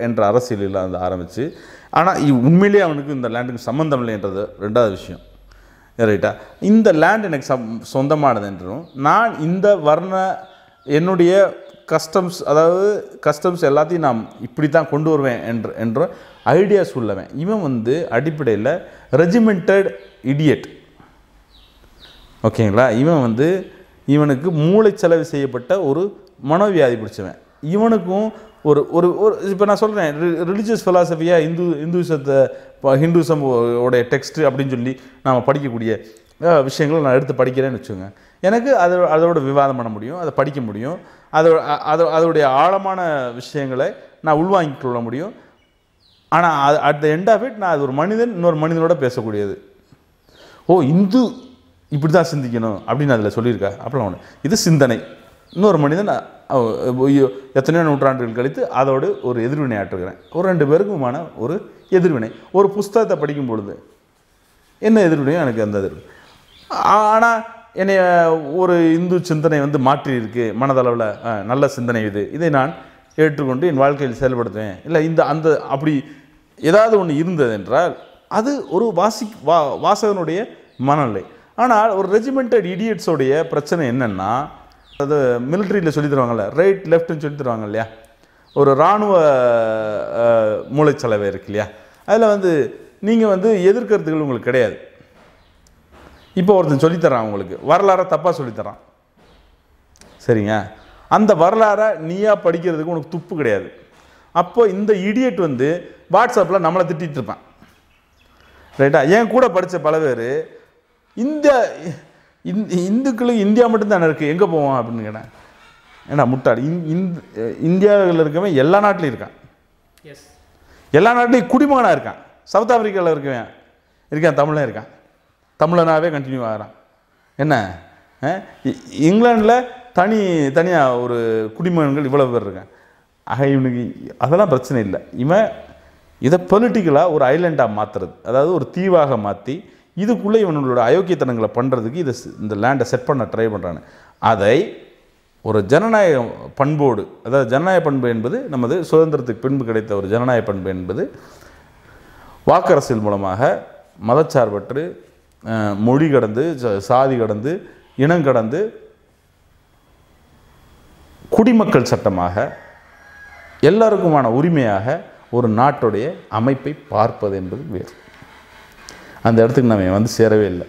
என்ற அரசியலில் வந்து ஆரம்பித்து, ஆனால் உண்மையிலேயே அவனுக்கு இந்த லேண்டுக்கு சம்மந்தம் இல்லைன்றது ரெண்டாவது விஷயம். ரைட்டா? இந்த லேண்ட் எனக்கு சொந்தமானது என்றும் நான் இந்த என்னுடைய கஸ்டம்ஸ் எல்லாத்தையும் நான் இப்படி தான் கொண்டு வருவேன் என்ற ஐடியாஸ் உள்ளவன் இவன் வந்து அடிப்படையில் ரெஜிமெண்டட் இடியட். ஓகேங்களா? இவன் வந்து இவனுக்கு மூளைச்சலவை செய்யப்பட்ட ஒரு மனோவியாதி பிடிச்சவன். இவனுக்கும் ஒரு ஒரு ஒரு இப்போ நான் சொல்கிறேன், ரிலிஜியஸ் ஃபிலாசபியாக ஹிந்துசம் உடைய டெக்ஸ்ட்டு அப்படின்னு சொல்லி நாம் படிக்கக்கூடிய விஷயங்களை நான் எடுத்து படிக்கிறேன்னு வச்சுக்கோங்க. எனக்கு அதோட விவாதம் பண்ண முடியும், அதை படிக்க முடியும், அதோடைய ஆழமான விஷயங்களை நான் உள்வாங்கிக் கொள்ள முடியும். ஆனால் at the end of it நான் அது ஒரு மனிதன் இன்னொரு மனிதனோட பேசக்கூடியது. இந்து இப்படி தான் சிந்திக்கணும் அப்படின்னு அதில் சொல்லியிருக்கா அப்படிலாம் ஒன்று. இது சிந்தனை. இன்னொரு மனிதன் எத்தனையோ நூற்றாண்டுகள் கழித்து அதோடு ஒரு எதிர்வினை ஆற்றுகிறேன். ஒரு 2 பேருக்குமான ஒரு எதிர்வினை. ஒரு புஸ்தகத்தை படிக்கும் பொழுது என்ன எதிர்வினையோ எனக்கு அந்த எதிர்வினை. ஆனால் என்னை ஒரு இந்து சிந்தனை வந்து மாற்றியிருக்கு மனதளவில், நல்ல சிந்தனை இதை நான் ஏற்றுக்கொண்டு என் வாழ்க்கையில் செயல்படுத்துவேன். இல்லை அப்படி ஏதாவது ஒன்று இருந்தது என்றால் அது ஒரு வாசகனுடைய மனநிலை. ஆனால் ஒரு ரெஜிமெண்டட் இடியட்ஸோடைய பிரச்சனை என்னென்னா, அது மிலிட்ரியில் சொல்லி தருவாங்கள்ல, ரைட் லெஃப்ட்னு சொல்லி தருவாங்க இல்லையா? ஒரு இராணுவ மூளைச்சலவை இருக்கு இல்லையா? அதில் வந்து நீங்கள் வந்து எதிர்கருத்துகள் உங்களுக்கு கிடையாது. இப்போ ஒருத்தன் சொல்லித்தரான், உங்களுக்கு வரலாறை தப்பாக சொல்லித்தரான், சரிங்க? அந்த வரலாறை நீயா படிக்கிறதுக்கு உனக்கு துப்பு கிடையாது. அப்போ இந்த இடியட் வந்து வாட்ஸ்அப்பில் நம்மளை திட்டிகிட்டு இருப்பான். ரைட்டா? ஏன் கூட படித்த பல பேர் இந்துக்களுக்கு இந்தியா மட்டும்தானே இருக்குது, எங்கே போவோம் அப்படின்னு கேட்டேன். ஏன்னா முட்டாள். இந்தியாவில் இருக்கவன் எல்லா நாட்டிலையும் இருக்கான், எல்லா நாட்டிலையும் குடிமகனாக இருக்கான். சவுத் ஆப்பிரிக்காவில் இருக்கான், தமிழன் இருக்கான், தமிழனாகவே கண்டினியூ ஆகிறான். என்ன இங்கிலாண்டில் தனியாக ஒரு குடிமகன்கள் இவ்வளோ பேர் இருக்கான். இவனுக்கு அதெல்லாம் பிரச்சனை இல்லை. இவன் இதை பொலிட்டிக்கலாக ஒரு ஐலண்டாக மாற்றுறது, அதாவது ஒரு தீவாக மாற்றி இதுக்குள்ளே இவனோட அயோக்கியத்தனங்களை பண்ணுறதுக்கு இந்த லேண்டை செட் பண்ண ட்ரை பண்ணுறான்னு. அதை ஒரு ஜனநாயக பண்போடு, அதாவது ஜனநாயக பண்பு என்பது நமது சுதந்திரத்துக்கு பின்பு கிடைத்த ஒரு ஜனநாயக பண்பு என்பது வாக்கரசியல் மூலமாக மதச்சார்பற்று, மொழி கடந்து, சாதி கடந்து, இனம் கடந்து குடிமக்கள் சட்டமாக எல்லாருக்குமான உரிமையாக ஒரு நாட்டுடைய அமைப்பை பார்ப்பது என்பது வேறு. அந்த இடத்துக்கு நம்ம வந்து சேரவே இல்லை.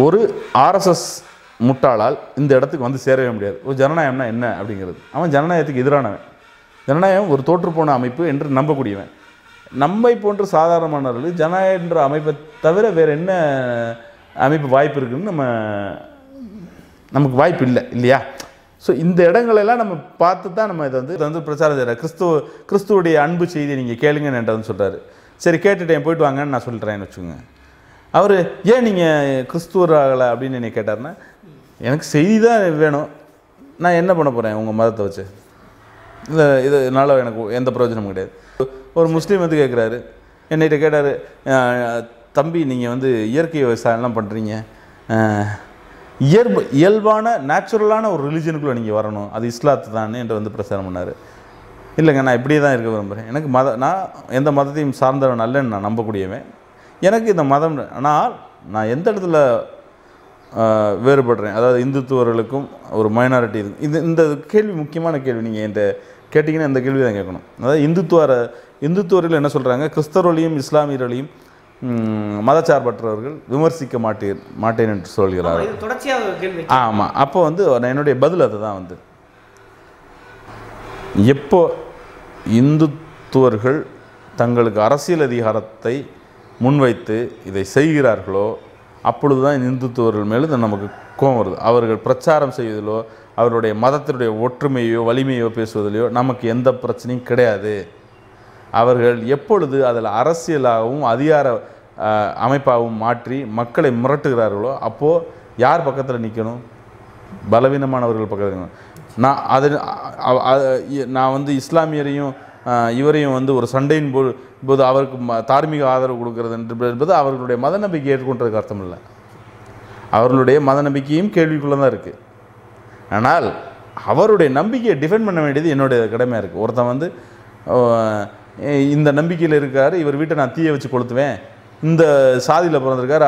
ஒரு ஆர்எஸ்எஸ் முட்டாளால் இந்த இடத்துக்கு வந்து சேரவே முடியாது. ஒரு ஜனநாயகம்னா என்ன அப்படிங்கிறது, அவன் ஜனநாயகத்துக்கு எதிரானவன். ஜனநாயகம் ஒரு தோற்றுப்போன அமைப்பு என்று நம்பக்கூடியவன். நம்மை போன்ற சாதாரணமானவர்கள் ஜனநாயகம் என்ற அமைப்பை தவிர வேறு என்ன அமைப்பு வாய்ப்பு இருக்குதுன்னு நமக்கு வாய்ப்பு இல்லை இல்லையா? ஸோ இந்த இடங்களெல்லாம் நம்ம பார்த்து தான் நம்ம இதை வந்து பிரச்சாரம் செய்கிறார். கிறிஸ்துவோடைய அன்பு செய்தியை நீங்கள் கேளுங்கன்னு என்கிட்ட வந்து சொல்கிறாரு. சரி கேட்டுட்டேன், போயிட்டு வாங்கன்னு நான் சொல்லிட்டேன்னு வச்சுக்கோங்க. அவர் ஏன் நீங்கள் கிறிஸ்துவர் ஆகலை அப்படின்னு என்னை கேட்டார்னா, எனக்கு செய்தி தான் வேணும், நான் என்ன பண்ண போகிறேன் உங்கள் மதத்தை வச்சு, இதனால் எனக்கு எந்த பிரயோஜனமும் கிடையாது. ஒரு முஸ்லீம் வந்து கேட்குறாரு, என்னகிட்ட கேட்டார், தம்பி நீங்கள் வந்து இயற்கை விவசாயம்லாம் பண்ணுறீங்க, இயல்பான நேச்சுரலான ஒரு ரிலிஜனுக்குள்ளே நீங்கள் வரணும், அது இஸ்லாத்து தான் என்று வந்து பிரச்சாரம் பண்ணார். இல்லைங்க, நான் இப்படியே தான் இருக்க விரும்புகிறேன், எனக்கு நான் எந்த மதத்தையும் சார்ந்தவன் அல்லன்னு நான் நம்பக்கூடியவன், எனக்கு இந்த மதம், ஆனால் நான் எந்த இடத்துல வேறுபடுறேன், அதாவது இந்துத்துவர்களுக்கும் ஒரு மைனாரிட்டி இந்த கேள்வி முக்கியமான கேள்வி. நீங்கள் என்கிட்ட கேட்டிங்கன்னா இந்த கேள்வி தான் கேட்கணும். அதாவது இந்துத்துவர்கள் என்ன சொல்கிறாங்க, கிறிஸ்தவர்களையும் இஸ்லாமியர்களையும் மதச்சார்பற்றவர்கள் விமர்சிக்க மாட்டேன் என்று சொல்கிறார்கள். ஆமாம், அப்போ வந்து என்னுடைய பதில் அதுதான் வந்து, எப்போ இந்துத்துவர்கள் தங்களுக்கு அரசியல் அதிகாரத்தை முன்வைத்து இதை செய்கிறார்களோ அப்பொழுது தான் இந்துத்துவர்கள் மேலே நமக்கு கோபம் வருது. அவர்கள் பிரச்சாரம் செய்வதிலோ அவருடைய மதத்தினுடைய ஒற்றுமையோ வலிமையோ பேசுவதிலையோ நமக்கு எந்த பிரச்சனையும் கிடையாது. அவர்கள் எப்பொழுது அதில் அரசியலாகவும் அதிகார அமைப்பாகவும் மாற்றி மக்களை மிரட்டுகிறார்களோ அப்போது யார் பக்கத்தில் நிற்கணும்? பலவீனமானவர்கள் பக்கத்தில் நிற்கணும். நான் வந்து இஸ்லாமியரையும் இவரையும் வந்து ஒரு சண்டையின் போது அவருக்கு தார்மீக ஆதரவு கொடுக்கறது என்பது அவர்களுடைய மத நம்பிக்கை ஏற்றுக்கொண்டதுக்கு அர்த்தம் இல்லை. அவர்களுடைய மத நம்பிக்கையும் கேள்விக்குள்ளே தான் இருக்குது. ஆனால் அவருடைய நம்பிக்கையை டிஃபெண்ட் பண்ண வேண்டியது என்னுடைய கடமையாக இருக்குது. ஒருத்தன் வந்து இந்த நம்பிக்கையில் இருக்கார், இவர் வீட்டை நான் தீயை வச்சு கொளுத்துவேன், இந்த சாதியில் பிறந்திருக்கார்,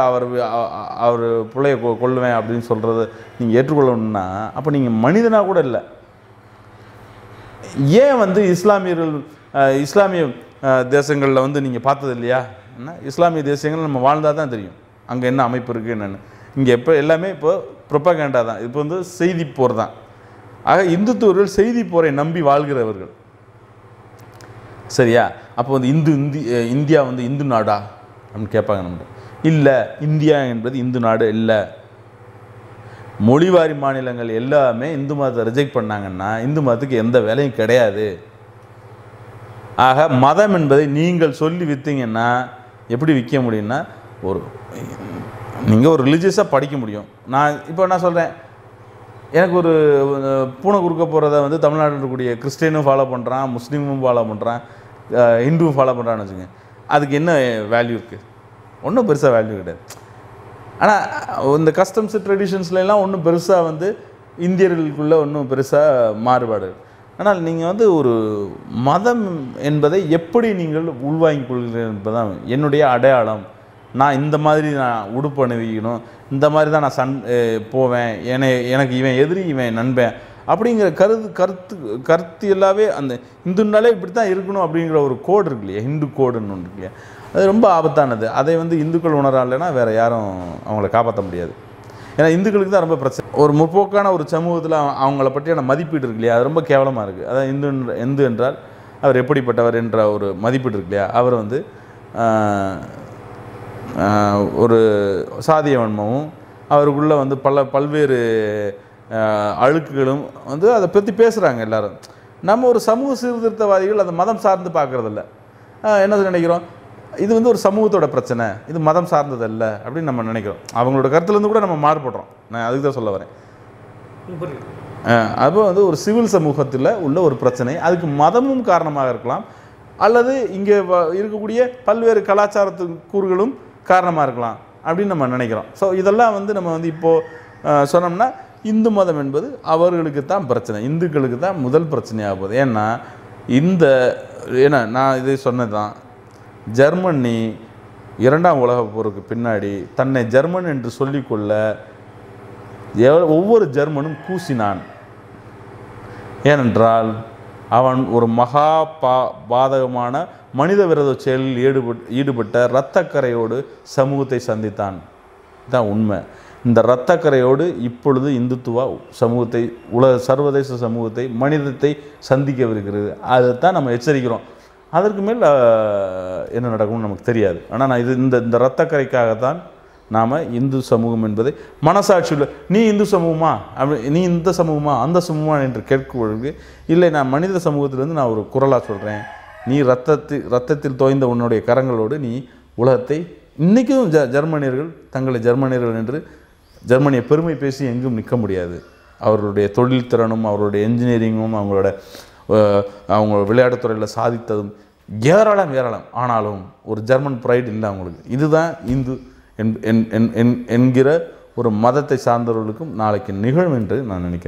அவர் பிள்ளைய கொள்ளுவேன் அப்படின்னு சொல்கிறத நீங்கள் ஏற்றுக்கொள்ளணும்னா அப்போ நீங்கள் மனிதனாக கூட இல்லை. ஏன் வந்து இஸ்லாமிய தேசங்களில் வந்து நீங்கள் பார்த்தது இல்லையா? இஸ்லாமிய தேசங்கள் நம்ம வாழ்ந்தால் தான் தெரியும் அங்கே என்ன அமைப்பு இருக்குது என்னென்னு. இங்கே எப்போ எல்லாமே இப்போ ப்ரொபகேண்டா தான், இப்போ வந்து செய்தி போர் தான். ஆக இந்துத்துவர்கள் செய்தி போரை நம்பி வாழ்கிறவர்கள், சரியா? அப்போ வந்து இந்தியா வந்து இந்து நாடா அப்படின்னு கேட்பாங்க நம்ம. இல்லை, இந்தியா என்பது இந்து நாடு இல்லை. மொழிவாரி மாநிலங்கள் எல்லாமே இந்து மதத்தை ரிஜெக்ட் பண்ணாங்கன்னா இந்து மதத்துக்கு எந்த வேலையும் கிடையாது. ஆக மதம் என்பதை நீங்கள் சொல்லி விற்றீங்கன்னா எப்படி விற்க முடியும்னா, நீங்கள் ஒரு ரிலீஜியஸாக படிக்க முடியும். இப்போ நான் சொல்கிறேன், எனக்கு ஒரு பூனை குறுக்க போகிறத வந்து தமிழ்நாட்டில் இருக்கக்கூடிய கிறிஸ்டியனும் ஃபாலோ பண்ணுறான், முஸ்லீமும் ஃபாலோ பண்ணுறான், ஹிந்துவும் ஃபாலோ பண்ணுறான்னு வச்சுங்க, அதுக்கு என்ன வேல்யூ இருக்குது? ஒன்றும் பெருசாக வேல்யூ கிடையாது. ஆனால் இந்த கஸ்டம்ஸு ட்ரெடிஷன்ஸ்லாம் ஒன்றும் பெருசாக வந்து இந்தியர்களுக்குள்ளே ஒன்றும் பெருசாக மாறுபாடு. ஆனால் நீங்கள் வந்து ஒரு மதம் என்பதை எப்படி நீங்கள் உள்வாங்கிக் கொள்கிறீர்கள் என்பதுதான் என்னுடைய அடையாளம். நான் இந்த மாதிரி நான் உடுப்பு அணிவிக்கணும், இந்த மாதிரி தான் நான் போவேன், எனக்கு இவன் எதிரி இவன் நண்பன் அப்படிங்கிற கருத்து எல்லாமே அந்த இந்துனாலே இப்படி தான் இருக்கணும் அப்படிங்கிற ஒரு கோடு இருக்கு இல்லையா, ஹிந்து கோடுன்னு ஒன்று இருக்கு இல்லையா, அது ரொம்ப ஆபத்தானது. அதை வந்து இந்துக்கள் உணராலைன்னா வேறு யாரும் அவங்கள காப்பாற்ற முடியாது. ஏன்னா இந்துக்களுக்கு தான் ரொம்ப பிரச்சனை. ஒரு முற்போக்கான ஒரு சமூகத்தில் அவங்கள பற்றியான மதிப்பீடு இருக்கு இல்லையா, அது ரொம்ப கேவலமாக இருக்குது. அதான் இந்து என்றால் அவர் எப்படிப்பட்டவர் என்ற ஒரு மதிப்பீடு இருக்கு இல்லையா, அவர் வந்து ஒரு சாதிய வன்மமும் அவருக்குள்ளே வந்து பல்வேறு அழுக்குகளும் வந்து அதை பற்றி பேசுகிறாங்க எல்லோரும். நம்ம ஒரு சமூக சீர்திருத்தவாதிகள் அதை மதம் சார்ந்து பார்க்குறதில்ல. என்ன நினைக்கிறோம், இது வந்து ஒரு சமூகத்தோட பிரச்சனை, இது மதம் சார்ந்தது இல்லை அப்படின்னு நம்ம நினைக்கிறோம். அவங்களோட கருத்துலேருந்து கூட நம்ம மாறுபடுறோம். நான் அதுக்கு தான் சொல்ல வரேன். அப்போ வந்து ஒரு சிவில் சமூகத்தில் உள்ள ஒரு பிரச்சனை, அதுக்கு மதமும் காரணமாக இருக்கலாம், அல்லது இங்கே இருக்கக்கூடிய பல்வேறு கலாச்சாரத்து கூறுகளும் காரணமாக இருக்கலாம் அப்படின்னு நம்ம நினைக்கிறோம். ஸோ இதெல்லாம் வந்து நம்ம வந்து இப்போது சொன்னோம்னா இந்து மதம் என்பது அவர்களுக்கு தான் பிரச்சனை, இந்துக்களுக்கு தான் முதல் பிரச்சனையாக போகுது. ஏன்னா நான் இதை சொன்னது தான், ஜெர்மனி 2ஆம் உலகப் போருக்கு பின்னாடி தன்னை ஜெர்மன் என்று சொல்லிக்கொள்ள ஒவ்வொரு ஜெர்மனும் கூசினான். ஏனென்றால் அவன் ஒரு மகா பாதகமான மனித விரோத செயலில் ஈடுபட்ட இரத்தக்கரையோடு சமூகத்தை சந்தித்தான். இதுதான் உண்மை. இந்த இரத்தக்கரையோடு இப்பொழுது இந்துத்துவா சமூகத்தை சர்வதேச சமூகத்தை மனிதத்தை சந்திக்கவிருக்கிறது. அதைத்தான் நம்ம எச்சரிக்கிறோம். அதற்கு மேல் என்ன நடக்கும்னு நமக்கு தெரியாது. ஆனால் நான் இந்த இரத்தக்கரைக்காகத்தான் நாம் இந்து சமூகம் என்பதை மனசாட்சியில் நீ இந்து சமூகமா நீ இந்த சமூகமா அந்த சமூகமா என்று கேட்கும்பொழுது இல்லை, நான் மனித சமூகத்திலிருந்து நான் ஒரு குரலாக சொல்கிறேன். நீ ரத்தத்தில் தோய்ந்த உன்னுடைய கரங்களோடு நீ உலகத்தை இன்றைக்கும் ஜெர்மனியர்கள் தங்களை ஜெர்மனியர்கள் என்று ஜெர்மனியை பெருமை பேசி எங்கும் நிற்க முடியாது. அவர்களுடைய தொழில் திறனும் அவர்களுடைய என்ஜினியரிங்கும் அவங்க விளையாட்டுத்துறையில் சாதித்ததும் ஏராளம். ஆனாலும் ஒரு ஜெர்மன் ப்ரைடு இல்லை அவங்களுக்கு. இதுதான் இந்து என்கிற ஒரு மதத்தை சார்ந்தவர்களுக்கும் நாளைக்கு நிகழும் என்று நான் நினைக்கிறேன்.